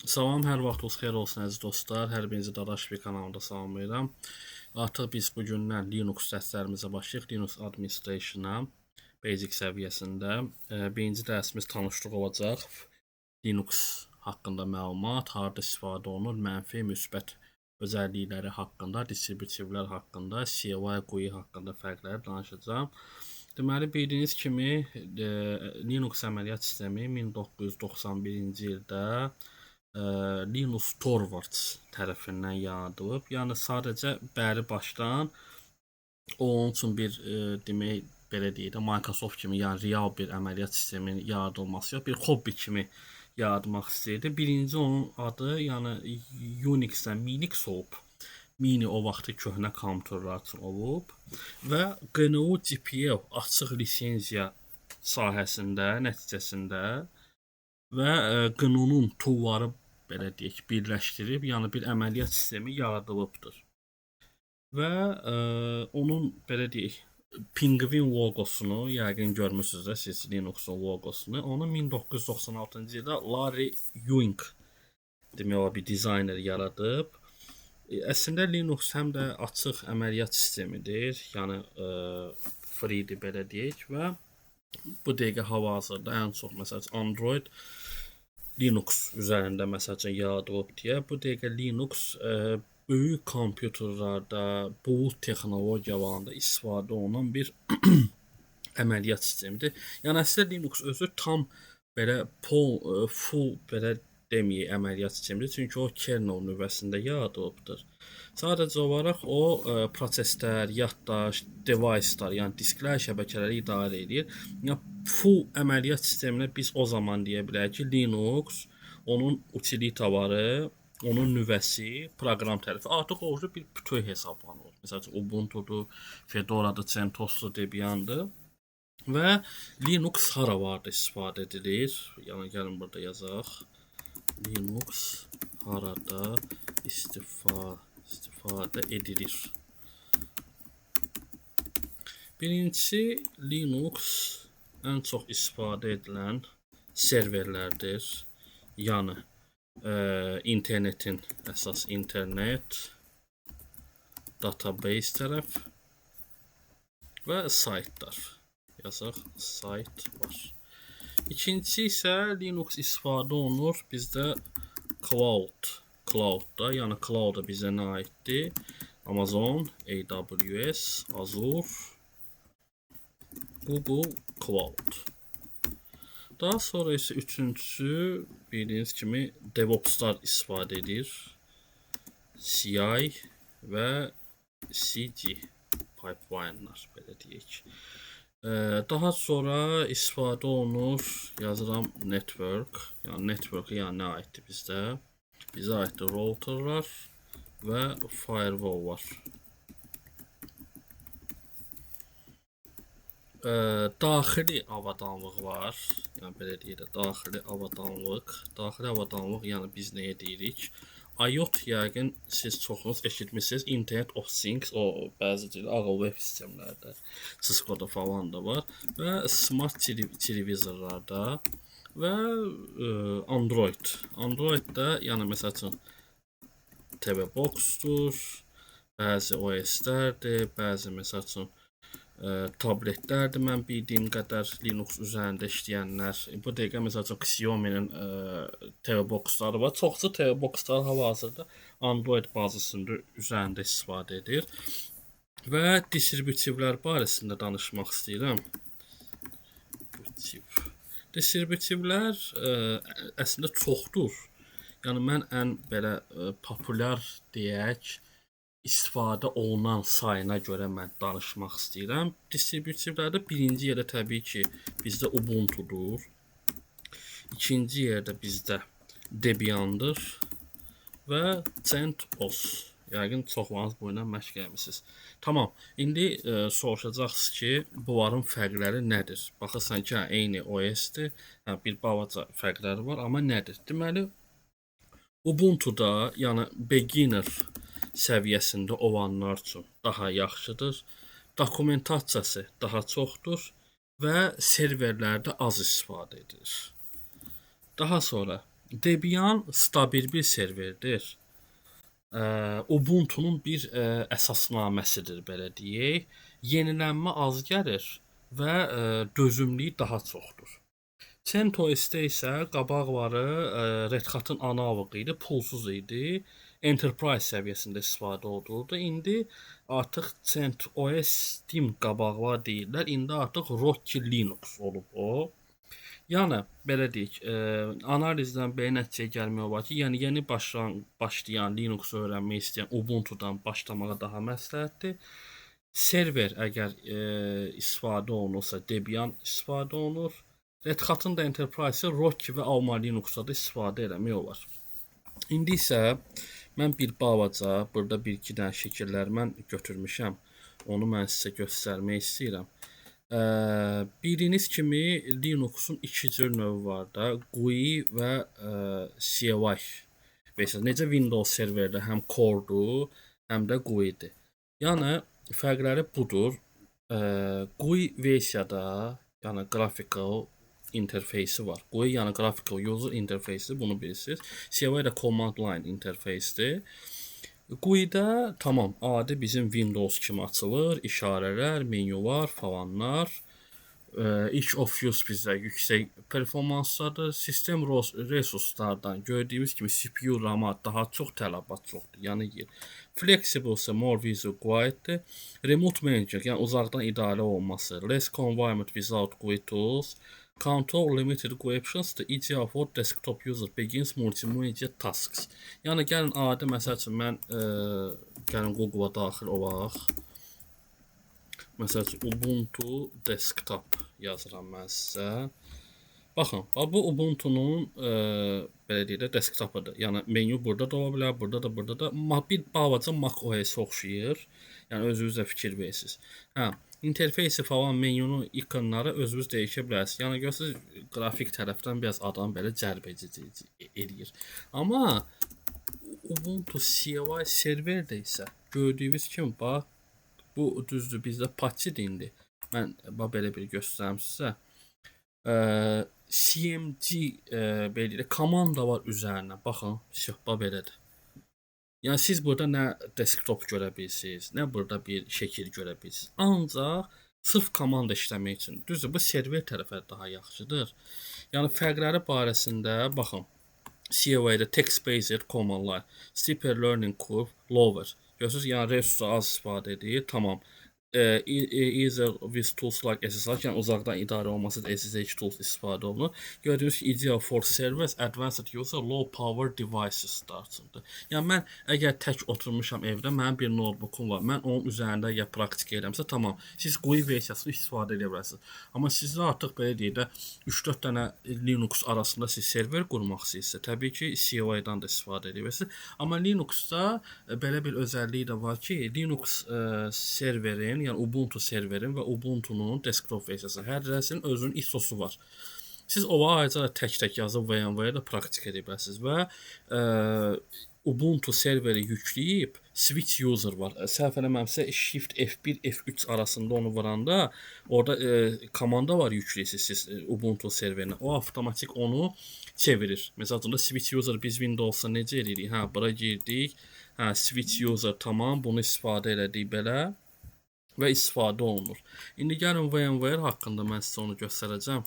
Salam, hər vaxtınız xeyir olsun əziz dostlar. Hər birinizi Dadaşvi kanalında salamlayıram. Artıq biz bu gündən Linux dərslərimizə başlayırıq. Linux Administration-a basic səviyyəsində. Birinci dərsimiz tanışlıq olacaq. Linux haqqında məlumat, harda istifadə olunur, mənfi, müsbət özəllikləri haqqında, distributivlər haqqında, CLI, GUI haqqında fərqləri danışacağam. Deməli, bildiyiniz kimi Linux əməliyyat sistemi 1991-ci ildə Linus Torvalds tərəfindən yaradılıb. Yəni sadəcə bəri başdan onun üçün bir demək belə deyək də Microsoft kimi, yəni real bir əməliyyat sisteminin yaradılması yox, bir hobbi kimi yaratmaq istəyirdi. Birinci onun adı, yəni Unix-dən Minix olub. Mini o vaxtı köhnə kompüterlər üçün olub və GNU GPL açıq lisenziya sahəsində nəticəsində və GNU-nun toolları belə deyək, birləşdirib, yəni bir əməliyyat sistemi yaradılıbdır. Və onun belə deyək, Penguin logosunu yəqin görmüsünüz də siz Linux-un logosunu. Onu 1996-cı ildə Larry Ewing demək olar bir dizayner yaradıb. Əslində Linux həm də açıq əməliyyat sistemidir, yəni free-dir belə deyək və bu dəqiqə hal-hazırda ən çox məsələn Android Linux üzərində məsələn yaradılıb deyə. Bu dəqiqə Linux böyük kompüterlərdə, bulut texnologiyalarında istifadə olunan bir əməliyyat sistemidir. Yəni əslində Linux özü tam belə full belə deməyək əməliyyat sistemidir. Çünki o kernel növbəsində yaradılıbdır. Sadəcə olaraq o proseslər, yaddaş, device'lar, yəni disklər, şəbəkələri idarə edir. Yəni full əməliyyat sisteminə biz o zaman deyə bilərik ki, Linux, onun utilitaları, onun nüvəsi, proqram tərəfi artıq o bir bütöv hesablanır. Məsələn, Ubuntu'dur, Fedora'dır, CentOS'dur, Debian'dır. Və Linux hara vardı istifadə edilir? Yəni gəlin burada yazaq. Linux harada istifadə edilir? Birincisi, Linux ən çox istifadə edilən serverlərdir. Yəni internetin əsas internet, database tərəf və saytlar. Yazaq, sayt var. İkincisi isə Linux istifadə olunur bizdə cloud-da, yəni cloud da bizə nə aiddir? Amazon, AWS, Azure, Google Cloud. Daha sonra isə üçüncüsü bildiyiniz kimi DevOps'lar istifadə edir. CI və CD pipeline'lar belə deyək. Daha sonra istifadə olunur, yazıram network. Yəni network yəni nə aiddir bizdə? Bizə aiddir routerlar və firewalllar. Daxili avadanlıq var. Yəni belə deyək də daxili avadanlıq. Daxili avadanlıq yəni biz nəyə deyirik? IoT yəqin siz çoxunuz eşitmisiniz. Internet of Things, o bəzi ağıllı ev sistemlərdə, Cisco-da falan da var və smart televizorlarda və Android. Android-da yəni məsələn TV Box-dur, bəzi OS-lərdir, bəzi məsələn tabletlərdir mən bildiyim qədər Linux üzərində işləyənlər. Bu dəqiqə məsələn Xiaomi-nin TV Box-ları var. Çoxsu TV Box-lar hal-hazırda Android bazasında üzərində istifadə edir. Və distributivlər barəsində danışmaq istəyirəm. Distributivlər əslində çoxdur. Yəni mən ən belə populyar deyək, istifadə olunan sayına görə mən danışmaq istəyirəm. Distributivlərdə birinci yerdə təbii ki, bizdə Ubuntu'dur. İkinci yerdə bizdə Debian'dır və CentOS. Yəqin çoxlarınız bu ilə məşq eləmisiniz. Tamam, indi soruşacaqsınız ki, bunların fərqləri nədir? Baxırsan ki, eyni OS-dir, bir balaca fərqləri var, amma nədir? Deməli, Ubuntu'da, yəni beginner səviyyəsində olanlar üçün daha yaxşıdır. Dokumentasiyası daha çoxdur və serverlərdə az istifadə edilir. Daha sonra Debian stabil bir serverdir. Ubuntu'nun bir əsasnaməsidir, belə deyək. Yenilənmə az gəlir və dözümlüyü daha çoxdur. CentOS-də isə qabaqları Red Hat-ın analogu idi, pulsuz idi. Enterprise səviyyəsində istifadə olunurdu. İndi artıq CentOS Steam qabaqlar deyirlər. İndi artıq Rocky Linux olub o. Yəni belə deyək, analizdən belə nəticəyə gəlmək olar ki, yəni yeni başlayan Linux öyrənmək istəyən Ubuntu-dan başlamağa daha məsləhətdir. Server əgər istifadə olunursa, Debian istifadə olunur. Red Hat-ın da Enterprise-i Rocky və Alma Linux-da da istifadə eləmək olar. İndi isə mən bir balaca, burada bir-iki dənə şəkillər mən götürmüşəm. Onu mən sizə göstərmək istəyirəm. Bildiyiniz kimi Linux'un iki cür növü var da, GUI və CLI. Mesela necə Windows serverdə həm core-dur, həm də GUI-dir. Yəni fərqləri budur. GUI versiyada, yəni graphical interfeysi var. GUI yəni graphical user interfeysi, bunu bilirsiniz. CLI də command line interfeysdir. GUI-də tamam adi bizim Windows kimi açılır, işarələr, menyular falanlar. İlk of use bizdə yüksək performansdadır. Sistem resurslardan gördüyümüz kimi CPU, RAM-a daha çox tələbat çoxdur. Yəni flexible ise more visual quietdir. Remote manager, yəni uzaqdan idarə olması. Less confinement without GUI tools. Control limited GUI options the ideal for desktop user begins multimedia tasks. Yəni gəlin adi məsəl üçün mən gəlin Google-a daxil olaq. Məsəl üçün Ubuntu desktop yazıram mən sizə. Baxın, bu Ubuntu'nun belə deyək də desktopudur. Yəni menu burada da ola bilər, burada da bir balaca Mac OS oxşayır. Yəni özünüz də fikir verirsiniz. İnterfeysi falan menyunun ikonları özünüz dəyişə bilərsiniz. Yəni görürsünüz qrafik tərəfdən biraz adam belə cəlbedici eləyir. Amma Ubuntu CLI serverdə isə gördüyünüz kimi bax, bu düzdür bizdə Apache indi. Mən belə bir göstərim sizə. CMG belə komanda var üzərinə. Baxın, bax belədir. Yəni siz burada nə desktop görə bilirsiniz, nə burada bir şəkil görə bilirsiniz. Ancaq sırf komanda işləmək üçün. Düzdür, bu server tərəfə daha yaxşıdır. Yəni fərqləri barəsində baxın. CLI-də text-based command-lar, steeper learning curve, lower. Görürsünüz, yəni resursu az istifadə edir. Tamam. Easier with tools like SSH, yəni uzaqdan idarə olması SSH tools istifadə olunur. Gördüyünüz ki, ideal for servers, advanced user, low power devices startındır. Yəni mən əgər tək oturmuşam evdə, mənim bir notebookum var. Mən onun üzərində ya praktik edirəmsə, tamam. Siz GUI versiyasını istifadə edə bilərsiniz. Amma sizdə artıq belə deyək də 3-4 dənə Linux arasında siz server qurmaq istəyirsə, təbii ki, CLI-dan da istifadə edə bilərsiniz. Amma Linuxda belə bir özəlliyi də var ki, Linux serverin, yəni Ubuntu serverin və Ubuntu'nun desktop versiyası hər birinin özünün ISO-su var. Siz ova ayrıca tək-tək yazıb VMware-də praktik edə bilərsiniz və Ubuntu serveri yükləyib switch user var. Səhv eləməmsə Shift F1 F3 arasında onu vuranda orada komanda var yükləyirsiz siz Ubuntu serverinə. O avtomatik onu çevirir. Məsələn, switch user biz Windows'da necə edirik? Bura girdik. Switch user tamam, bunu istifadə elədik belə və istifadə olunur. İndi gəlin VMware haqqında mən sizə onu göstərəcəm.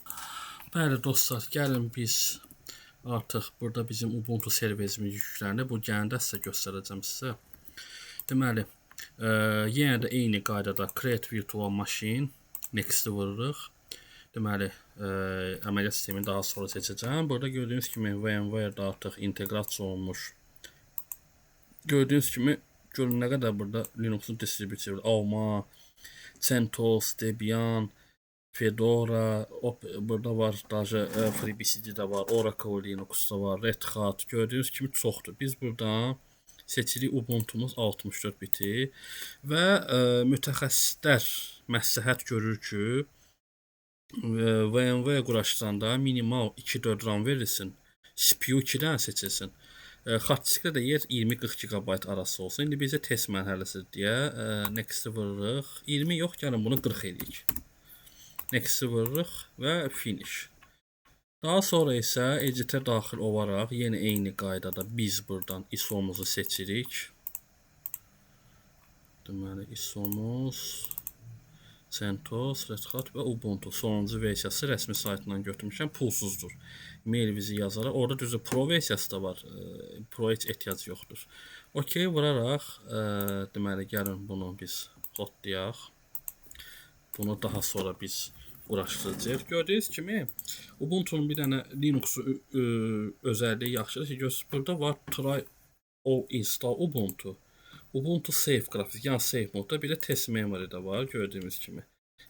Bəli dostlar, gəlin biz artıq burada bizim Ubuntu serverimiz yükləndi. Bu gələndə sizə göstərəcəm sizə. Deməli, yenə də eyni qaydada create virtual machine next-i vururuq. Deməli, əməliyyat sistemini daha sonra seçəcəm. Burada gördüyünüz kimi VMware da artıq inteqrasiya olunmuş. Gördüyünüz kimi görün nə qədər burada Linux'un distribütörü, Alma, CentOS, Debian, Fedora, burada var, FreeBSD də var, Oracle Linux'da var, Red Hat, gördüyünüz kimi çoxdur. Biz buradan seçirik Ubuntu'muz 64 biti və mütəxəssislər məsləhət görür ki, VMware quraşdıranda minimal 2-4 RAM verilsin, CPU 2-dən seçilsin. Xaç diskdə də yer 20-40 GB arası olsun. İndi bizə test mərhələsidir deyə next-i vururuq. 20 yox, gəlin bunu 40 edirik. Next-i vururuq və finish. Daha sonra isə editə daxil olaraq yenə eyni qaydada biz buradan ISO-muzu seçirik. Deməli ISO-muz CentOS, Red Hat və Ubuntu sonuncu versiyası rəsmi saytından götürmüşəm. Pulsuzdur. Mail vizi yazaraq. Orada düzü Pro versiyası da var. Pro heç ehtiyac yoxdur. OK vuraraq deməli gəlin bunu biz hotlayaq. Bunu daha sonra biz uğraşdıracağıq. Gördüyünüz kimi Ubuntu'nun bir dənə Linux özəlliyi yaxşıdır ki, görürsünüz burada var try all install Ubuntu. Ubuntu Safe qrafik, yəni Safe modda, bir də test memory də var gördüyümüz kimi.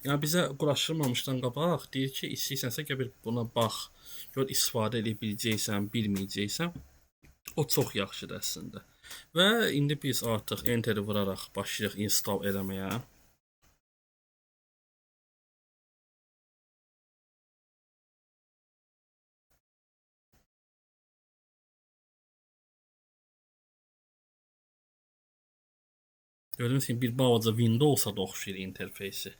Yəni bizə quraşdırmamışdan qabaq deyir ki, istəyirsənsə gəl bir buna bax, gör istifadə edə biləcəksən, bilməyəcəksən. O çox yaxşıdır əslində. Və indi biz artıq enter vuraraq başlayırıq install eləməyə. Gördüğünüz gibi bir balaca Windows'a da oxşayır interfeysi.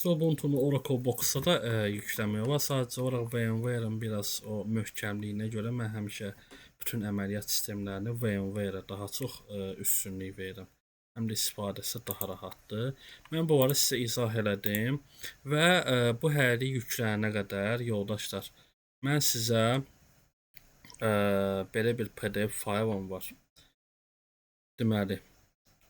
Ubuntu'nu Oracle Box'a da yükləmək olar. Sadəcə olaraq VMware-ın biraz o möhkəmliyinə görə mən həmişə bütün əməliyyat sistemlərini VMware-ə daha çox üstünlük verirəm. Həm də istifadəsi daha rahatdır. Mən bu arada sizə izah elədim və bu hələlik yüklənənə qədər yoldaşlar, mən sizə belə bir PDF faylım var. Deməli,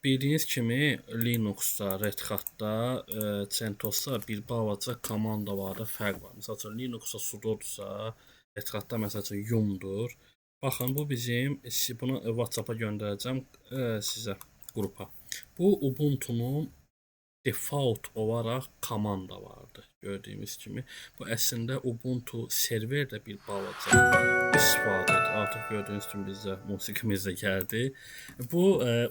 bildiyiniz kimi Linuxda, Red Hatda, CentOS-da bir balaca komandalarda fərq var. Məsəl üçün Linuxda sudodursa, Red Hatda məsəl üçün yumdur. Baxın, bu bizim, bunu WhatsApp-a göndərəcəm sizə qrupa. Bu Ubuntu-nun default olaraq komanda vardı. Gördüyümüz kimi. Bu əslində Ubuntu serverdə bir balaca istifadə edir. Artıq gördüyünüz kimi bizdə musiqimiz də gəldi. Bu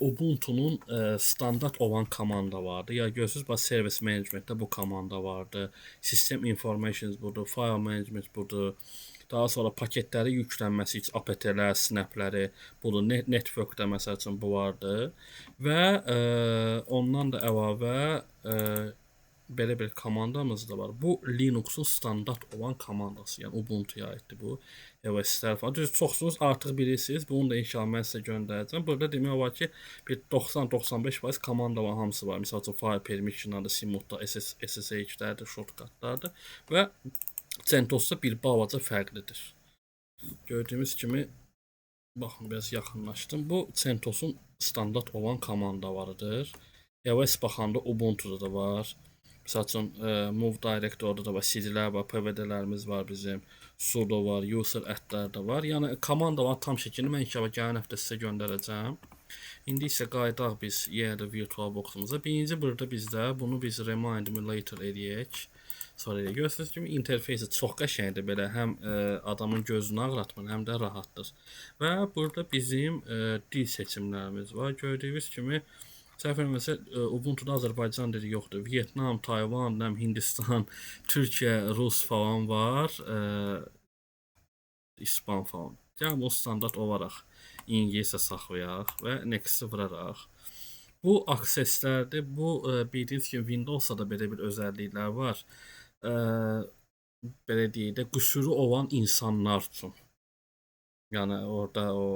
Ubuntu-nun standart olan komanda vardı. Ya görürsünüz, bax service managementdə bu komanda vardı. System information budur, file management budur. Daha sonra paketləri yüklənməsi üçün apt-lər, snapləri, budur. Networkdə məsəl üçün bu vardı. Və ondan da əlavə belə bir komandamız da var. Bu Linux'un standart olan komandası. Yəni Ubuntu'ya aiddir bu. EOS'lər falan. Düz çoxsunuz artıq bilirsiniz. Bunu da inşallah mən sizə göndərəcəm. Burada demək olar ki, bir 90-95% komandaların hamısı var. Məsəl üçün file permission'lardır, simulta, SSH-lərdir, shortcutlardır və CentOS-da bir balaca fərqlidir. Gördüyümüz kimi, baxın, biraz yaxınlaşdım. Bu CentOS-un standart olan komandalarıdır. EOS baxanda Ubuntu'da da var. Məsəl üçün Move Director'da da var, CD-lər var, PVD-lərimiz var bizim, sudo var, user add-lər də var. Yəni komandaların tam şəklini mən inşallah gələn həftə sizə göndərəcəm. İndi isə qayıdaq biz yenə də VirtualBox-umuza. Birinci burada bizdə bunu biz remind me later eləyək. Sonra görürsünüz kimi interfeysi çox qəşəngdir, belə həm adamın gözünü ağrıtmır, həm də rahatdır. Və burada bizim dil seçimlərimiz var. Gördüyünüz kimi səhv eləmirəmsə Ubuntu'da Azərbaycan dili yoxdur. Vyetnam, Tayvan, Hindistan, Türkiyə, Rus falan var. İspan falan. Yəni bu standart olaraq ingiliscə saxlayaq və next-i vuraraq. Bu akseslərdir. Bu bildiyiniz kimi Windows-da da belə bir özəlliklər var. Belə deyək də, qüsuru olan insanlar üçün. Yəni orada o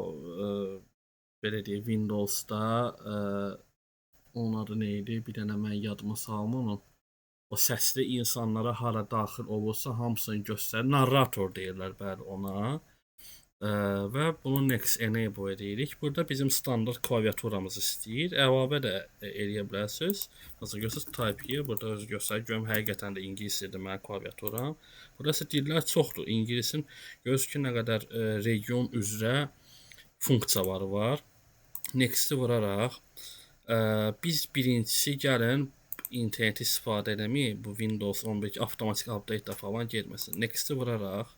belə deyək Windows-da onun adı nə idi? Bir dənə mən yadıma salım onu. O səsli insanlara hara daxil olursa hamısını göstərir. Narrator deyirlər bəli ona. Və bunu next enable edirik. Burada bizim standart klaviaturamız istəyir. Əlavə də eləyə bilərsiniz. Məsələn, görürsünüz type here. Burada özü göstərir. Görüm, həqiqətən də ingiliscədir mənim klaviaturam. Burada isə dillər çoxdur. İngilisin görürsünüz ki, nə qədər region üzrə funksiyaları var. Next-i vuraraq biz birincisi gəlin interneti istifadə eləməyik. Bu Windows 11 avtomatik update-də falan getməsin. Next-i vuraraq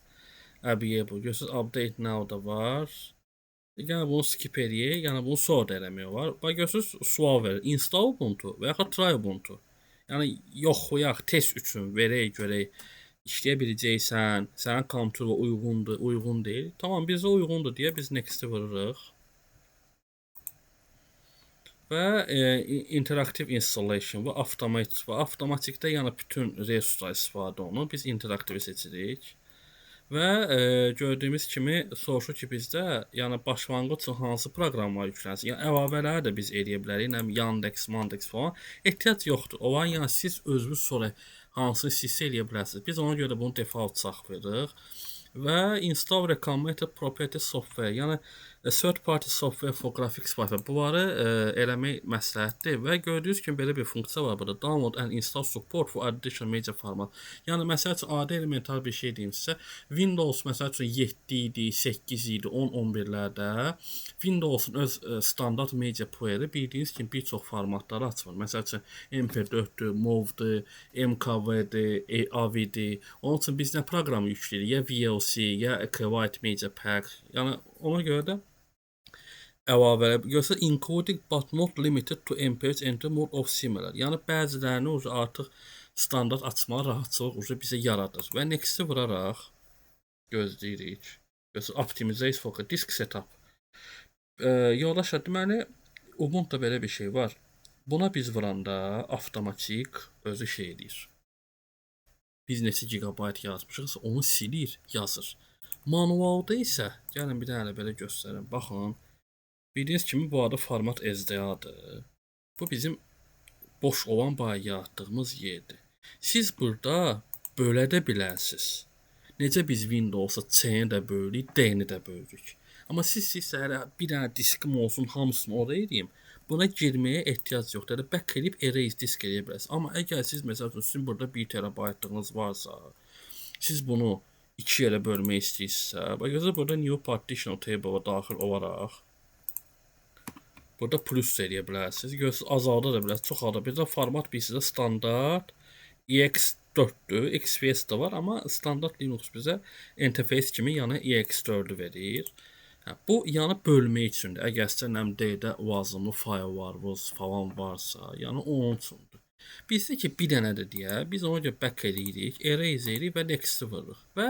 Able. Görürsünüz, update now da var. Yəni bunu skip eləyək, yəni bunu sonra da eləmək var. Bax görürsünüz, sual verir. Install Ubuntu və yaxud try Ubuntu. Yəni yoxlayaq test üçün verək görək işləyə biləcəksən, sənin kompüterə uyğundur, uyğun deyil. Tamam, bizə uyğundur deyə biz next-i vururuq. Və interaktiv installation və avtomatikdə yəni bütün resurslar istifadə olunur. Biz interaktivi seçirik. Və gördüyümüz kimi soruşur ki, bizdə yəni başlanğıc üçün hansı proqramlar yüklənsin. Yəni əlavələri də biz eləyə bilərik. Nə Yandex, Mandex falan. Ehtiyac yoxdur. Olan yəni siz özünüz sonra hansını istəsə eləyə bilərsiniz. Biz ona görə bunu default saxlayırıq. Və install recommended property software, yəni third party software for graphics software. Bunları eləmək məsləhətdir və gördüyünüz kimi belə bir funksiya var burada. Download and install support for additional media format. Yəni məsəl üçün adi elementar bir şey deyim sizə. Windows məsəl üçün 7 idi, 8 idi, 10, 11-lərdə Windows'un öz standart media playeri bildiyiniz kimi bir çox formatları açmır. Məsəl üçün MP4-dür, MOV-dur, MKV-dir, AV-dir. Onun üçün biz nə proqramı yükləyirik? Ya VLC, ya Acquite Media Pack. Yəni ona görə də əlavələr görsə including but not limited to MP3 and more of similar. Yəni bəzilərini artıq standart açmağa rahatçılıq bizə yaradır. Və next-i vuraraq gözləyirik. Görsə optimize for disk setup. Yoldaşlar, deməli Ubuntu'da belə bir şey var. Buna biz vuranda avtomatik özü şey edir. Biz neçə gigabayt yazmışıqsa onu silir, yazır. Manualda isə gəlin bir dənə belə göstərim. Baxın. Bildiyiniz kimi bu adı format SDA-dır. Bu bizim boş olan bayaq yaratdığımız yerdir. Siz burada bölə də bilərsiniz. Necə biz Windows'a C-ni də bölürük, D-ni də bölürük. Amma siz hələ bir dənə diskim olsun, hamısını oraya edeyim. Buna girməyə ehtiyac yoxdur. Yəni back edib erase disk eləyə bilərsiniz. Amma əgər siz məsəl üçün sizin burada 1 terabaytlığınız varsa, siz bunu 2 yerə bölmək istəyirsinizsə, bax burada new partition table daxil olaraq burada plus eləyə bilərsiniz. Görürsünüz, azalda da bilərsiniz, çoxalda. Bizdə format bizdə standart EX4-dür. XPS də var, amma standart Linux bizə interface kimi yəni EX4-ü verir. Bu yəni bölmək üçündür. Əgər sizə D-də lazımlı fayllarınız falan varsa, yəni onun üçündür. Bizdə ki bir dənədir deyə, biz ona görə back eləyirik, erase eləyirik və next-i vururuq. Və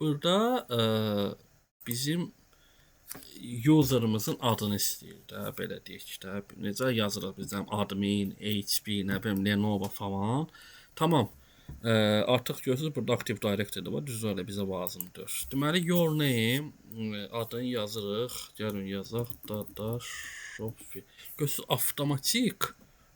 burada bizim user'ımızın adını istəyir də, belə deyək də. Necə yazırıq bizdən admin, HP, nə bilim Lenovo falan. Tamam. Artıq görürsünüz burada Active Directory var. Düzdür, elə bizə lazımdır. Deməli your name adını yazırıq. Gəlin yazaq Dadaşov. Görürsünüz avtomatik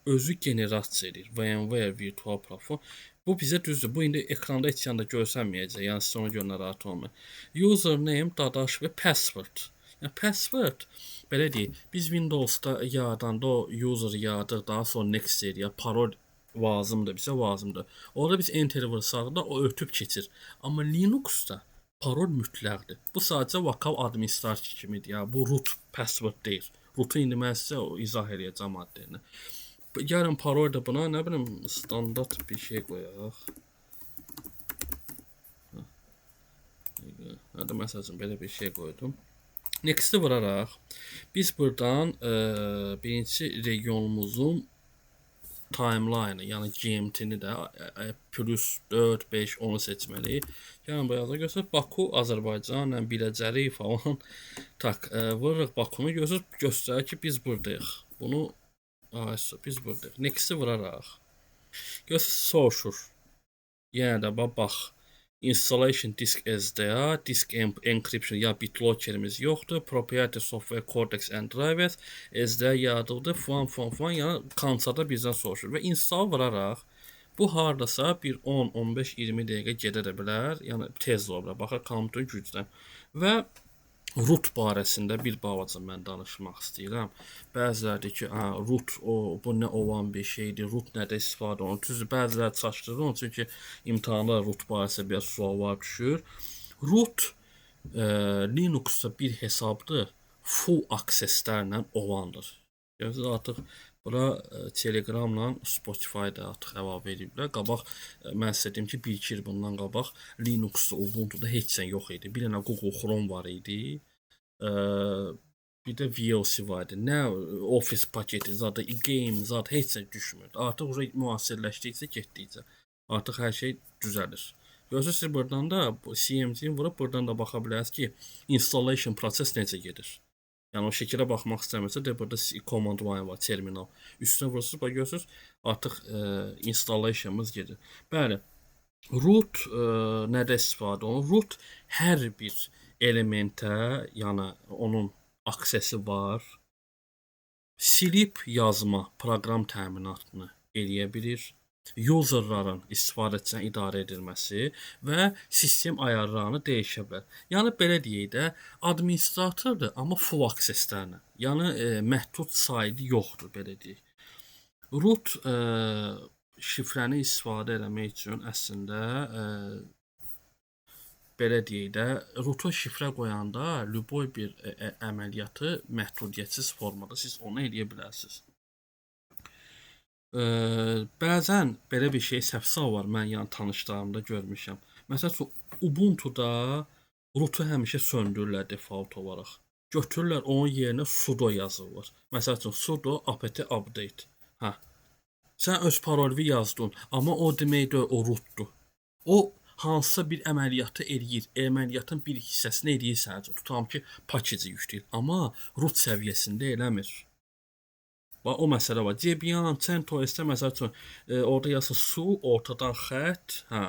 özü generasiya edir. VMware Virtual Platform. Bu bizə düzdür. Bu indi ekranda heç yanda görsənməyəcək. Yəni siz ona görə narahat olmayın. Username Dadaşov və password. Yəni password belə deyək. Biz Windows'da yaradanda o user yaradır, daha sonra next edir. Parol lazımdır, bizə lazımdır. Orada biz enter vursaq da o ötüb keçir. Amma Linux'da parol mütləqdir. Bu sadəcə lokal administrator kimidir. Yəni bu root password deyil. Root'u indi mən sizə izah edəcəm maddəni. Gəlin parol da buna nə bilim standart bir şey qoyaq. Hadi məsəl üçün belə bir şey qoydum. Next-i vuraraq biz buradan birinci regionumuzun timeline'ı, yəni GMT-ni də plus 4, 5, 10'u seçməliyik. Yəni bu yazı göstər Baku, Azərbaycan, Biləcəri falan. Tak, vururuq Bakunu göstərir ki, biz buradayıq. Bunu biz buradayıq. Next-i vuraraq göstər soruşur. Yəni də bax. Installation disk SDA, disk encryption ya BitLocker-imiz yoxdur. Proprietary software cortex and drivers SDA yaradıldı falan. Yəni konsolda bizdən soruşur və install vuraraq bu hardasa bir 10, 15, 20 dəqiqə gedə də bilər. Yəni tez ola bilər. Baxır kompüterin gücdən. Və root barəsində bir balaca mən danışmaq istəyirəm. Bəziləri deyir ki, root bu nə olan bir şeydir, root nədə istifadə olunur. Düzdür, bəziləri çaşdırır, onun çünki imtahanda root barəsində biraz suallar düşür. Root Linux'da bir hesabdır, full accesslərlə olandır. Görürsünüz, artıq bura Telegramla Spotify-da artıq əlavə ediblər. Qabaq mən sizə dedim ki, 1-2 il bundan qabaq Linux'da, Ubuntu'da heç sən yox idi. Bir dənə Google Chrome var idi. Bir də VLC var idi. Nə Office paketi, zadı game, zad heç nə düşmürdü. Artıq müasirləşdikcə getdikcə artıq hər şey düzəlir. Görürsüz siz buradan da bu CMD-ni vurub buradan da baxa bilərsiniz ki, installation proses necə gedir. Yəni o şəkilə baxmaq istəmirsə də burada command line var, terminal. Üstünə vurursunuz, bax görürsüz artıq installationımız gedir. Bəli. Root nədə istifadə olunur? Root hər bir elementə, yəni onun aksesi var. Silib yazma proqram təminatını eləyə bilir. Userların istifadəçidən idarə edilməsi və sistem ayarlarını dəyişə bilər. Yəni belə deyək də, administratordur, amma full access-lərlə. Yəni məhdud saydı yoxdur, belə deyək. Root şifrəni istifadə etmək üçün əslində belə deyək də, roota şifrə qoyanda lüboy bir əməliyyatı məhdudiyyətsiz formada siz onu eləyə bilərsiniz. Bəzən belə bir şey səhv var, mən yəni tanışlarımda görmüşəm. Məsələn, Ubuntu-da rootu həmişə söndürürlər default olaraq. Götürürlər onun yerinə sudo yazırlar. Məsələn, sudo apt update. Hə. Sən öz parolunu yazdın, amma o deməkdir o rootdur. O hansısa bir əməliyyatı eləyir. Əməliyyatın bir hissəsini eləyir sadəcə. Tutam ki, paketi yükləyir. Amma root səviyyəsində eləmir. Bax o məsələ var. Debian, CentOS-də məsəl üçün orada yazsa su, ortadan xətt, hə,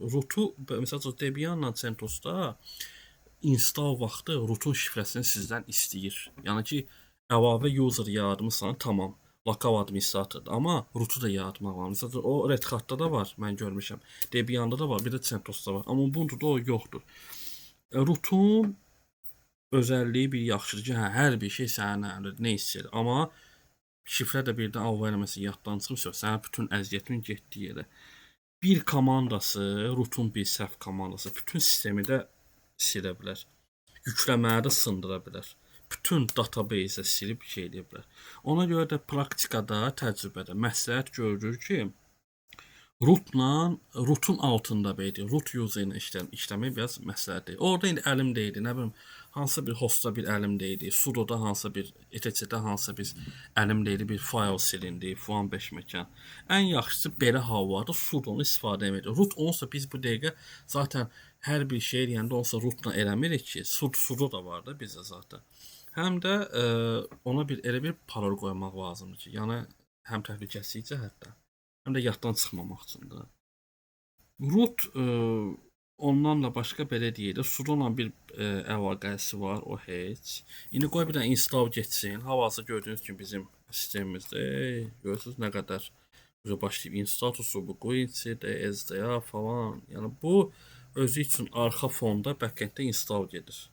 rootu məsəl üçün Debianla CentOS-da install vaxtı rootun şifrəsini sizdən istəyir. Yəni ki, əlavə user yaratmısan, tamam. Lokal administratordur. Amma rootu da yaratmaq var. Məsələn, o Red Hat-da da var, mən görmüşəm. Debian-da da var, bir də CentOS-da var. Amma Ubuntu-da o yoxdur. Rootun özəlliyi bir yaxşıdır ki, hə, hər bir şey sənin əlindədir, nə istəyir. Amma şifrə də birdən alva eləməsin, yaddan çıxmışsa, sənin bütün əziyyətin getdiyi yerə. Bir komandası, rootun bir səhv komandası bütün sistemi də silə bilər. Yükləməyi də sındıra bilər. Bütün database-ə silib şey edə bilər. Ona görə də praktikada, təcrübədə məsləhət görülür ki, rootun altında belə root user ilə işləmək biraz məsləhətdir. Orada indi əlimdə idi, nə bilim, hansısa bir hostda bir əlimdə idi, sudoda hansısa bir etc-də hansısa bir əlimdə idi, bir fayl silindi, -5 məkan. Ən yaxşısı belə hallarda sudonu istifadə etməkdir. Root olsa biz bu dəqiqə zaten hər bir şey eləyəndə olsa rootla eləmirik ki, sudo da var da bizdə zaten. Həm də ona bir elə bir parol qoymaq lazımdır ki, yəni həm təhlükəsizlik cəhətdən, həm də yaddan çıxmamaq üçün də. Root ondan da başqa belə deyək də, sudo-la bir əlaqəsi var, o heç. İndi qoy bir də install getsin. Hal-hazırda gördüyünüz kimi bizim sistemimizdə görürsünüz nə qədər başlayıb install bu Quincy, SDA falan. Yəni bu özü üçün arxa fonda backenddə install gedir.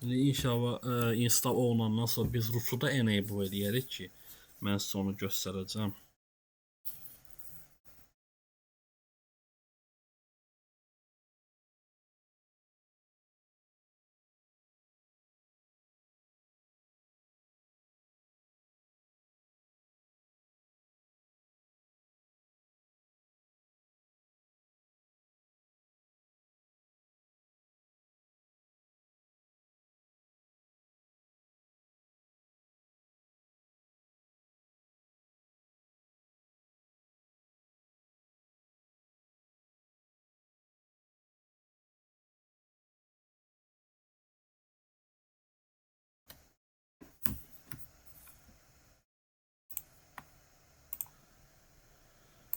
İnşallah install olunandan sonra biz root-u da enable edərik ki, mən sizə onu göstərəcəm.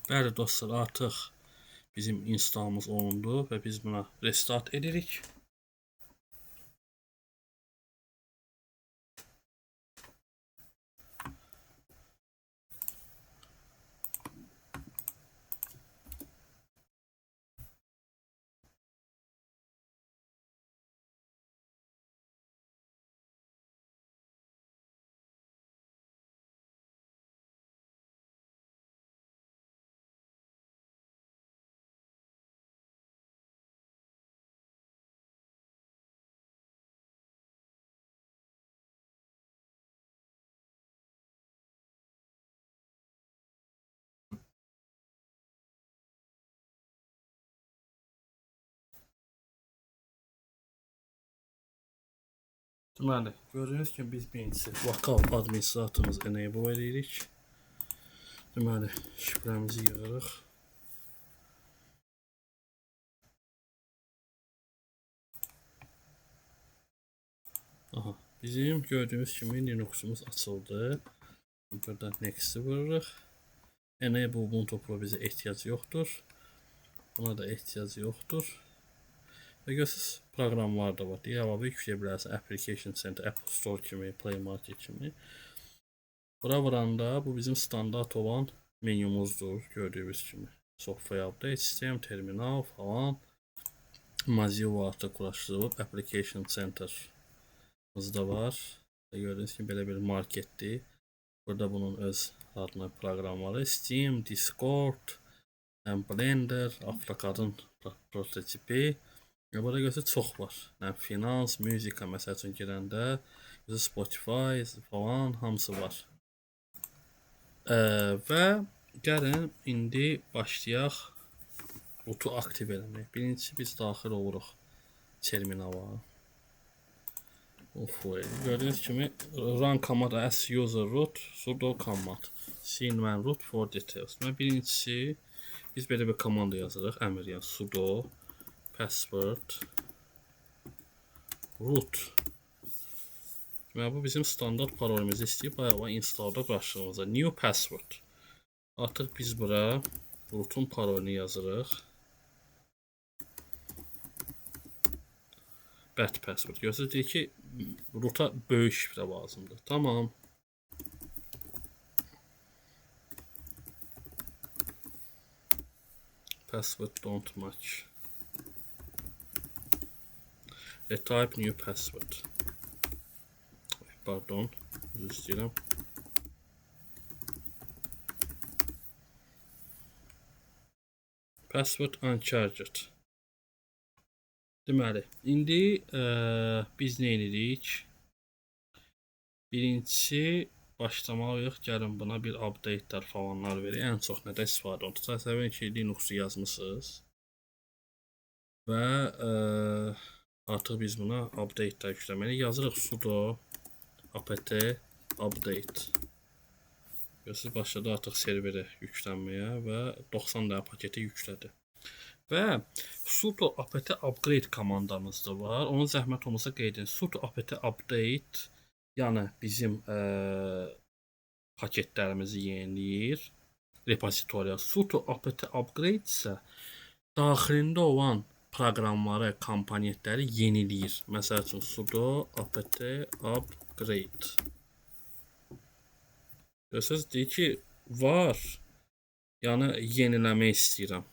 Bəli dostlar, artıq bizim installımız olundu və biz buna restart edirik. Deməli, gördüyünüz kimi biz birincisi lokal administratorımız enable edirik. Deməli, şifrəmizi yığırıq. Aha, bizim gördüyünüz kimi Linux'umuz açıldı. Buradan Next'i vururuq. Enable Ubuntu Pro bizə ehtiyac yoxdur. Buna da ehtiyac yoxdur. Və görürsünüz, proqramlar da var. Əlavə yükləyə bilərsən. Application Center, Apple Store kimi, Play Market kimi. Bura vuranda bu bizim standart olan menümüzdür. Gördüyünüz kimi. Software Update, Sistem, Terminal falan. Mozilla artıq quraşdırılıb. Application Center'ımızda var. Gördüyünüz kimi belə bir marketdir. Burada bunun öz adına proqramları. Steam, Discord, Blender, Afrokadın prototipi. Burada görürsünüz çox var. Yəni finans, müzika məsəl üçün girəndə Spotify falan hamısı var. Və gəlin indi başlayaq rootu aktiv eləmək. Birincisi biz daxil oluruq terminala. Gördüyünüz kimi run command as user root sudo command cnman root for details. Birincisi biz belə bir komanda yazırıq. Əmr yəni sudo password root. Bu bizim standart parolimizi istəyib. Bayağı installda qarşılığımıza new password. Artıq biz bura rootun parolunu yazırıq. Bad password. Görürsünüz deyir ki roota böyük şifrə lazımdır. Tamam. Password don't match. Retype new password. Pardon. Üzr istəyirəm. Password uncharged. Deməli, indi biz nə edirik? Birincisi başlamalıyıq. Gəlin buna bir update'lər falanlar verək. Ən çox nədə istifadə olunur? Təsəvvür edin ki, Linux'u yazmısınız. Və artıq biz buna update'lər yükləməliyik. Yazırıq sudo apt update. Görürsünüz, başladı artıq serveri yüklənməyə və 90 dənə paketi yüklədi. Və sudo apt upgrade komandamız da var. Onun zəhmət olmasa qeyd edin. Sudo apt update yəni bizim paketlərimizi yeniləyir. Repositoriya. Sudo apt upgrade isə daxilində olan proqramları, komponentləri yeniləyir. Məsəl üçün sudo apt upgrade. Görürsünüz, deyir ki, var. Yəni yeniləmək istəyirəm.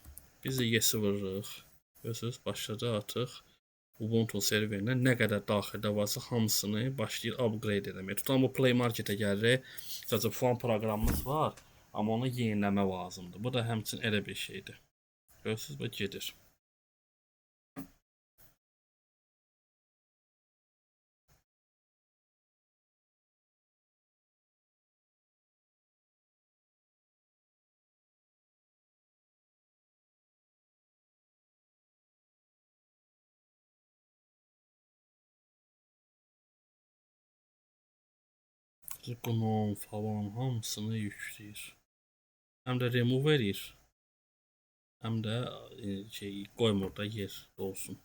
Biz də yes vururuq. Görürsünüz, başladı artıq Ubuntu serverinə nə qədər daxildə varsa hamısını başlayır upgrade eləməyə. Tutan bu Play Marketə gəlirik. Sadəcə falan proqramımız var, amma onu yeniləmə lazımdır. Bu da həmçinin elə bir şeydir. Görürsünüz, bu gedir. Bunun falan hamısını yükləyir. Həm də remove edir. Həm də qoymur da yer olsun.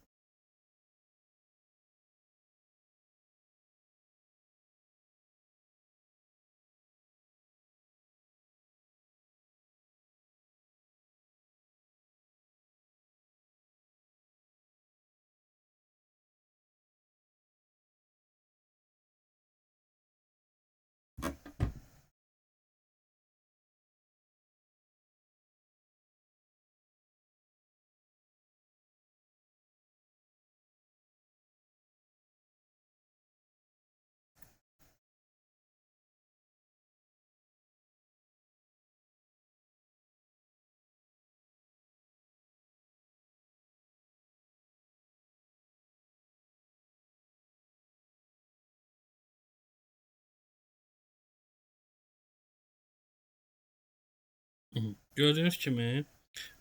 Gördüyünüz kimi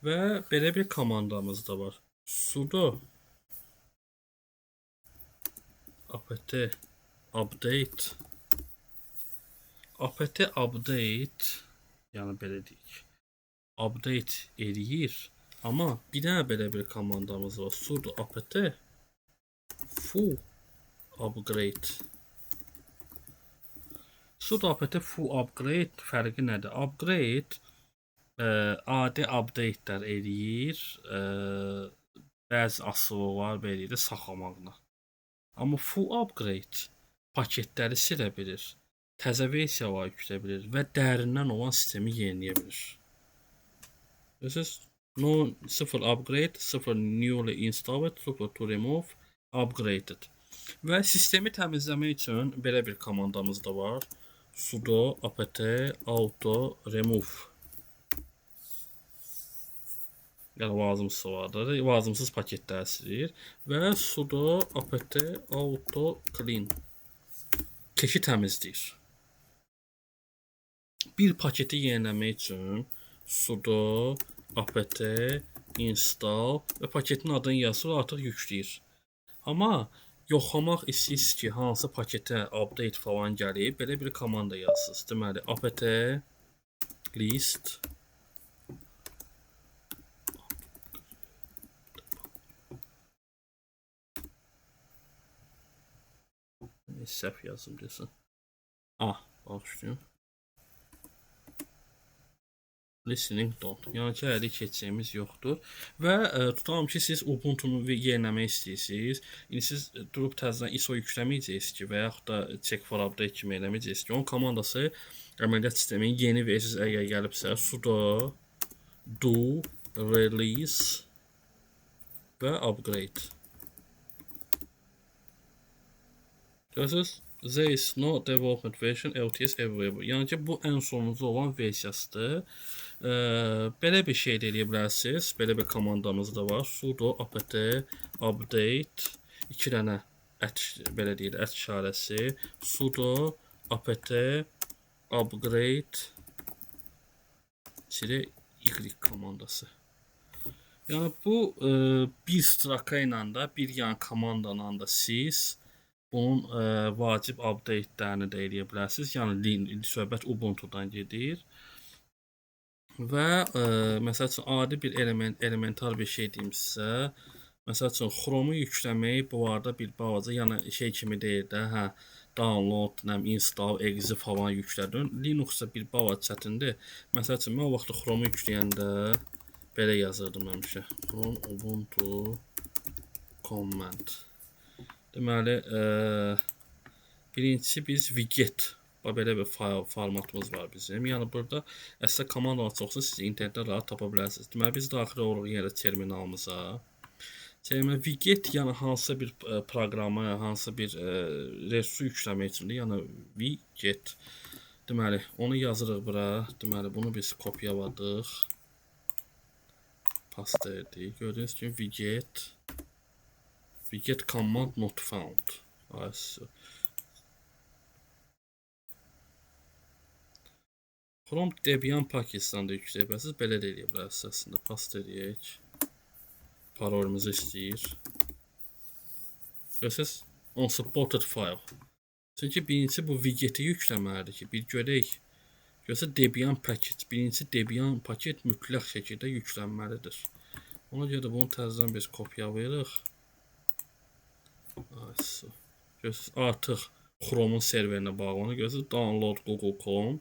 və belə bir komandamız da var. Sudo apt update apt update, yəni belə deyək, update eləyir. Amma bir dənə belə bir komandamız var. Sudo apt full upgrade. Sudo apt full upgrade fərqi nədir? Upgrade adi updatelər eləyir. Bəzi asılı var belə də saxlamaqla. Amma full upgrade paketləri silə bilir. Təzə versiyalar yüklə bilir və dərindən olan sistemi yeniləyə bilir. No 0 upgrade, 0 newly installed, 0 to remove, upgraded. Və sistemi təmizləmək üçün belə bir komandamız da var. Sudo apt auto remove. Yəni lazımsız vardır. Lazımsız paketləri silir və sudo apt auto clean. Keşi təmizləyir. Bir paketi yeniləmək üçün sudo apt install və paketin adını yazır, artıq yükləyir. Amma yoxlamaq istəyirsiniz ki, hansı paketə update falan gəlib, belə bir komanda yazırsınız. Deməli, apt list səhv yazdım desin. Bağışlayın. Listening don't. Yəni ki, hələ keçəcəyimiz yoxdur. Və tutalım ki, siz Ubuntu-nu yeniləmək istəyirsiniz. İndi siz durub təzədən ISO yükləməyəcəksiniz ki, və yaxud da check for update kimi eləməyəcəksiniz ki, onun komandası əməliyyat sisteminin yeni versiyası əgər gəlibsə, sudo do release və upgrade. Görürsünüz? There is no development version LTS available. Yəni ki, bu ən sonuncu olan versiyasıdır. Belə bir şey də eləyə bilərsiniz. Belə bir komandamız da var. Sudo apt update 2 dənə belə deyir, işarəsi. Sudo apt upgrade y komandası. Yəni bu bir straka ilə də, bir yan komandayla da siz bunun vacib update-lərini də eləyə bilərsiniz. Yəni söhbət Ubuntu-dan gedir. Və məsəl üçün adi bir elementar bir şey deyim sizə. Məsəl üçün Chrome-u yükləmək bu arada bir balaca, yəni şey kimi deyil də, download, install, exe falan yüklədin. Linux-da bir balaca çətindir. Məsəl üçün mən o vaxt Chrome-u yükləyəndə belə yazırdım həmişə. Chrome Ubuntu command. Deməli, birincisi biz widget, belə bir formatımız var bizim. Yəni burada əslində komandalar çoxsa siz internetdə rahat tapa bilərsiniz. Deməli, biz daxil oluruq yenə terminalımıza. Widget, yəni hansısa bir proqramı, hansısa bir resursu yükləmək üçündür. Yəni widget. Deməli, onu yazırıq bura. Deməli, bunu biz kopyaladıq. Paste etdik. Gördüyünüz kimi widget. Widget command not found. Chrome Debian paketini də yükləyə bilərsiniz. Belə də eləyə bilərsiniz əslində. Paste edək. Parolumuzu istəyir. Görürsünüz? Unsupported file. Çünki birincisi bu widgeti yükləməlidir ki, bir görək. Görürsünüz Debian paket. Birincisi Debian paket mütləq şəkildə yüklənməlidir. Ona görə də bunu təzədən biz kopyalayırıq. Görürsünüz, artıq Chrome-un serverinə bağlanır. Görürsünüz, download google.com.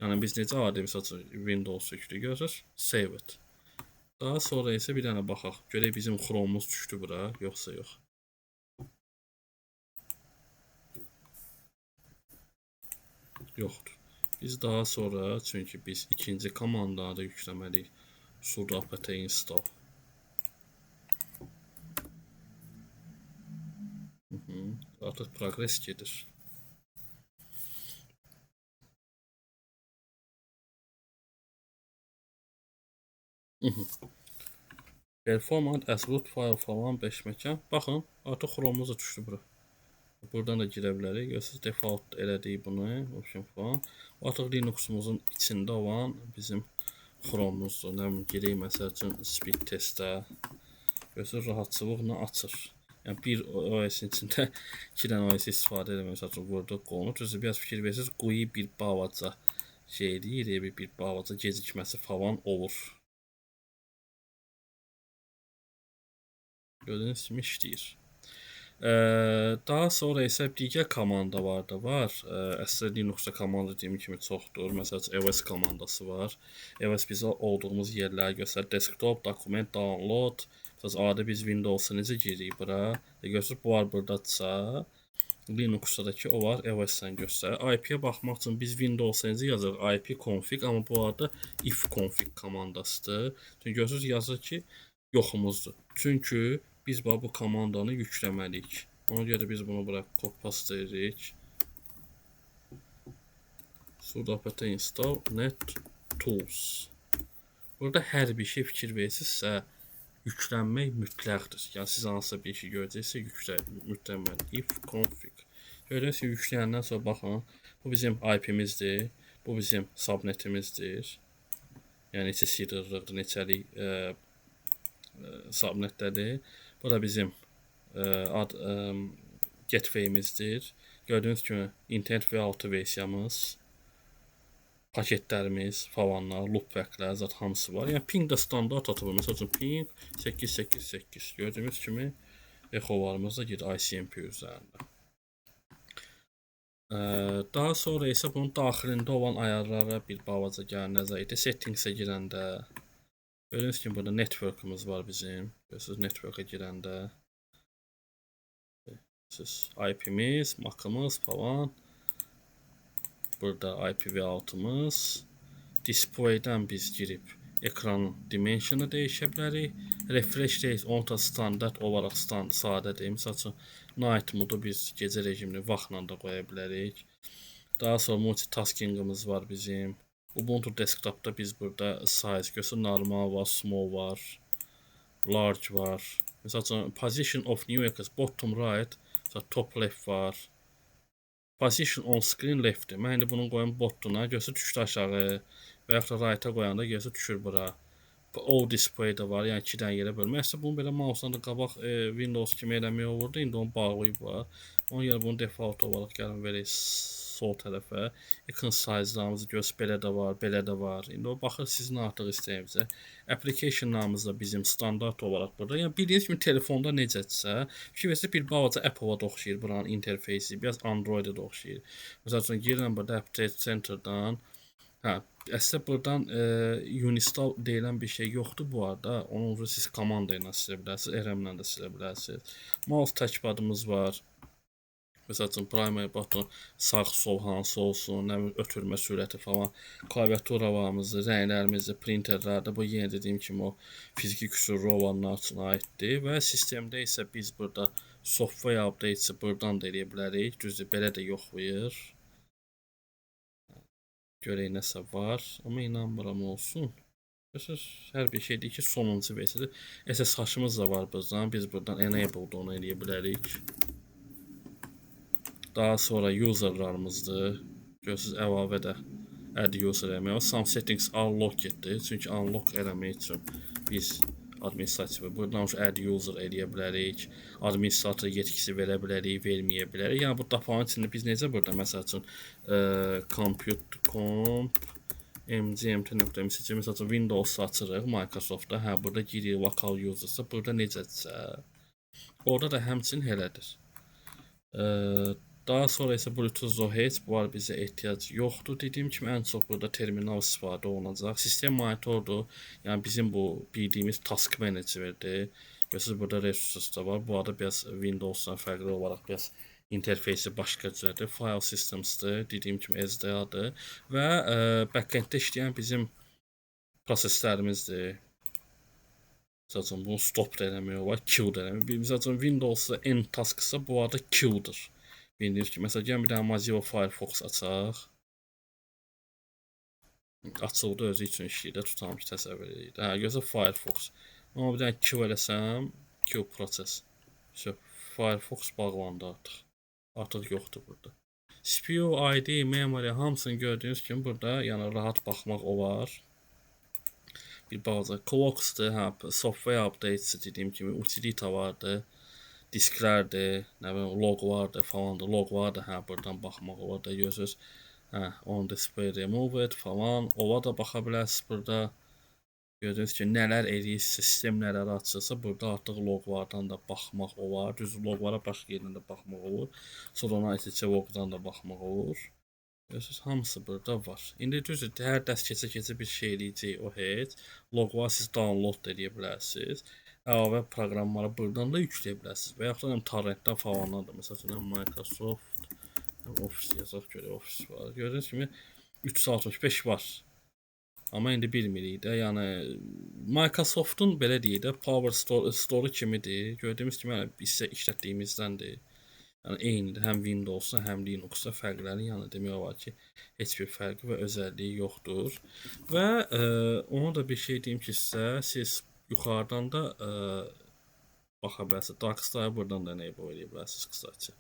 Yəni biz necə adi misal üçün Windows yüklü görürsünüz, save it. Daha sonra isə bir dənə baxaq. Görək bizim Chrome-umuz düşdü bura, yoxsa yox. Yoxdur. Biz daha sonra, çünki biz ikinci komandanı da yükləməliyik. Sudo apt install. Artıq progress gedir. Performant as root file falan 5 məkan. Baxın, artıq Chrome-umuz da düşdü bura. Buradan da girə bilərik. Görürsünüz, default elədik bunu. Falan. Artıq Linux-umuzun içində olan bizim Chrome-umuzdur. Nə bilim, girək məsəl üçün speed testə. Görürsünüz, rahatçılıqla açır. Yəni bir OS-in içində 2 dənə OS istifadə etmək üçün burada qonur. Düzdür, biraz fikir versiniz, quyu bir balaca şey eləyir, bir balaca gecikməsi falan olur. Gördüyünüz kimi işləyir. Daha sonra isə digər komandalar da var. Əslində Linux-da komanda dediyim kimi çoxdur. Məsələn, ls komandası var. ls bizə olduğumuz yerləri göstərir. Desktop, dokument, download. Məsələn, adi biz Windows-a necə giririk bura? Görürsüz, bu var buradadsa. Linux-dakı o var, ls-dən göstərir. IP-yə baxmaq üçün biz Windows-a necə yazırıq? ipconfig, amma bu arada ifconfig komandasıdır. Çünki görürsüz, yazır ki, yoxumuzdur. Çünki biz bu komandanı yükləməliyik. Ona görə biz bunu bura copy-paste edirik. Sudo apt install net tools. Burada hər bir şey fikir versinizsə, yüklənmək mütləqdir. Yəni siz hansısa bir işi görəcəksə, mütləq ifconfig. Görürsünüz ki, yükləyəndən sonra baxın, bu bizim IP-mizdir, bu bizim subnetimizdir. Yəni neçə seriallıqdır, neçəlik subnetdədir. Bu da bizim gateway-imizdir. Gördüyünüz kimi internet V6 versiyamız, paketlərimiz, falanlar, loopbacklər, zat hamısı var. Yəni ping də standart atılır. Məsəl üçün ping 888. Gördüyünüz kimi echolarımız da gedir ICMP üzərində. Daha sonra isə bunun daxilində olan ayarlara bir balaca gəlin nəzər etək. Settings-ə girəndə gördüyünüz kimi burada network'ımız var bizim. Görürsünüz, network'a girəndə IP-miz, MAC-ımız falan. Burada IPv6-mız. Display-dən biz girib ekranın dimension'ı dəyişə bilərik. Refresh rate onu da standart olaraq sadədir. Məsəl üçün night modu biz gecə rejimini vaxtla da qoya bilərik. Daha sonra multitasking'ımız var bizim. Ubuntu desktop'da biz burada size görsün, normal var, small var, large var. Məsəl üçün position of new echoes bottom right, top left var. Position on screen left'dir. Mən indi bunu qoyum bottom'a, görsün düşdü aşağı və yaxud da right'a qoyanda görsün düşür bura. All display də var, yəni 2 dənə yerə bölmə. Əslində bunu belə mouse-dan da qabaq Windows kimi eləmək olurdu. İndi onu bağlayıb var. Ona görə bunu default olaraq gəlin verək sol tərəfə. Icon size-larımızı görsün, belə də var, belə də var. İndi o baxır sizin artıq istəyinizə. Application-larımız da bizim standart olaraq burada. Yəni bildiyiniz kimi telefonda necədirsə, fikirləsə bir balaca Apple-a da oxşayır buranın interfeysi, biraz Android-ə də oxşayır. Məsəl üçün girirəm burada Update Center-dan. Əslində buradan uninstall deyilən bir şey yoxdur bu arada. Onu siz komanda ilə silə bilərsiniz, RM-lə də silə bilərsiniz. Mouse touchpadımız var. Məsəl üçün primary button sağ, sol hansı olsun, nə bilim ötürmə sürəti falan. Klaviaturalarımızı, rənglərimizi, printerlərdə bu yenə dediyim kimi o fiziki küsurlu olanlar üçün aiddir və sistemdə isə biz burada software update-i buradan da eləyə bilərik. Düzdür, belə də yoxlayır. Görək nəsə var, amma inanmıram olsun. Hər bir şey deyir ki, sonuncu versiyadır. SSH-ımız da var bizdən. Biz buradan enabled onu eləyə bilərik. Daha sonra userlarımızdır. Görürsünüz, əlavə də add user eləmək var. Some settings unlocked-dir. Çünki unlock eləmək üçün biz administrativ buradan add user eləyə bilərik. Administrator yetkisi verə bilərik, verməyə bilərik. Yəni bu tapanın içində biz necə burada məsəl üçün compute.comp mgmt.msc məsəl üçün Windows açırıq Microsoft-da. Hə, burada giririk local usersa, burada necədirsə. Orada da həmçinin elədir. Daha sonra isə Bluetooth Zohet var, bizə ehtiyac yoxdur. Dediyim kimi ən çox burada terminal istifadə olunacaq. Sistem monitordur. Yəni bizim bu bildiyimiz task managerdir. Görürsünüz burada resources da var. Bu arada biraz Windows-dan fərqli olaraq biraz interfeysi başqa cürədir. File systems'dır. Dediyim kimi SDA-dır və backend-də işləyən bizim proseslərimizdir. Məsəl üçün bunu stop da eləmək olar, kill da eləmək. Məsəl üçün Windows-da end task-sa bu arada kill-dır. Bildiyiniz ki, məsələn, gəlin bir dənə Mozilla Firefox açaq. Açıldı, özü üçün işləyir də, tutalım ki, təsəvvür edək. Hə, gözə Firefox. Amma bir dənə kill eləsəm, kill proses. Firefox bağlandı artıq. Artıq yoxdur burada. CPU, ID, memory hamısını gördüyünüz kimi burada, yəni rahat baxmaq olar. Bir balaca clocks-dır, hə, software updates dediyim kimi, utility vardı. disklərdir, nə bilim loqlardır falandır, loqlar da hə buradan baxmaq olar da görürsüz. Hə, on display removed falan, ova da baxa bilərsiniz burada. Gördüyünüz ki, nələr eləyir, sistem nələr açırsa, burada artıq loqlardan da baxmaq olar. Düz loqlara başqa yerdən də baxmaq olur. Sonra ona SSC loqdan da baxmaq olur. Görürsüz, hamısı burada var. İndi düzdür, hər dərs keçə-keçə bir şey eləyəcək o heç. Loqları siz download da edə bilərsiniz. Əlavə proqramları buradan da yükləyə bilərsiniz. Və yaxud da torrentdən falandan da. Məsələn, Microsoft Office yazaq görək, Office var. Gördüyünüz kimi 365 var. Amma indi bilmirik də. Yəni Microsoft'un belə deyək də Power Store kimidir. Gördüyümüz kimi hissə işlətdiyimizdəndir. Yəni eynidir. Həm Windows-da, həm Linux-da fərqləri, yəni demək olar ki, heç bir fərqi və özəlliyi yoxdur. Və ona da bir şey deyim ki, sizə siz yuxarıdan da baxa bilərsiniz. Darkstar'ı buradan da enable edə bilərsiniz qısaca.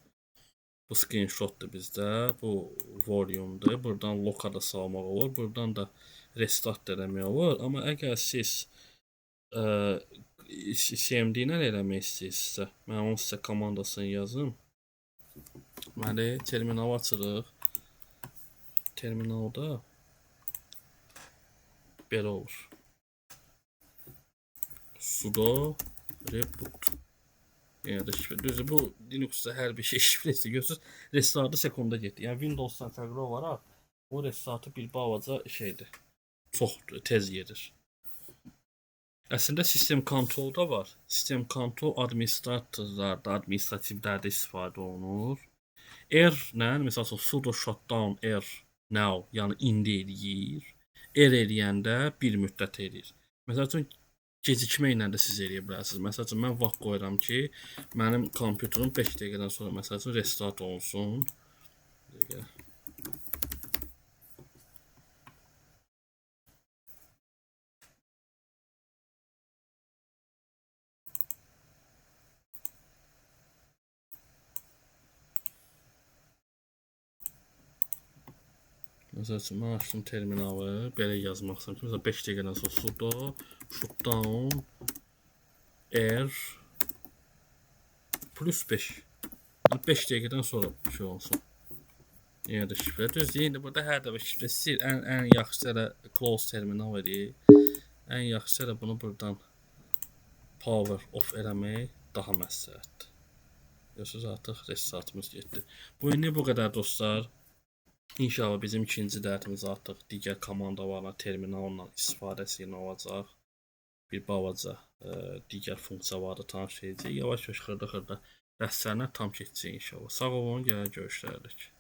Bu screenshotdur bizdə. Bu volume'dur. Buradan lokada salmaq olur. Buradan da restart da eləmək olur. Amma əgər siz CMD ilə eləmək istəyirsinizsə, mən onun sizə komandasını yazım. Deməli, terminalı açırıq. Terminalda belə olur. Sudo reboot. Yəni də şifrə. Düzdür, bu Linux'da hər bir şey şifrəsi görürsünüz. Restartı sekunda getdi. Yəni Windows'dan fərqli olaraq bu restartı bir balaca şeydir. Çox tez gedir. Əslində sistem kontrolda var. Sistem kontrol administratorlarda, administrativlərdə istifadə olunur. R-lə, məsələn, sudo shutdown R now, yəni indi eləyir. R eləyəndə bir müddət eləyir. Məsələn üçün gecikməklə də siz eləyə bilərsiniz. Məsələn üçün mən vaxt qoyuram ki, mənim kompüterim 5 dəqiqədən sonra məsələn üçün restart olunsun. Məsələn üçün mən açdım terminalı, belə yazmaq istəyirəm ki, məsələn 5 dəqiqədən sonra sudo shutdown R plus 5. 5 dəqiqədən sonra bir şey olsun. Yəni də şifrə düzdür. İndi burada hər dəfə şifrə istəyir. Ən yaxşısı elə close terminal eləyək. Ən yaxşısı elə bunu buradan power off eləmək daha məsləhətdir. Görürsünüz, artıq restartımız getdi. Bu indi bu qədər dostlar. İnşallah bizim ikinci dərsimiz artıq digər komandalarla, terminalla istifadəsi ilə olacaq. Bir balaca digər funksiyaları tanış edəcək. Yavaş-yavaş xırda-xırda dərslərlə tam keçəcək inşallah. Sağ olun, gələn görüşlərdik.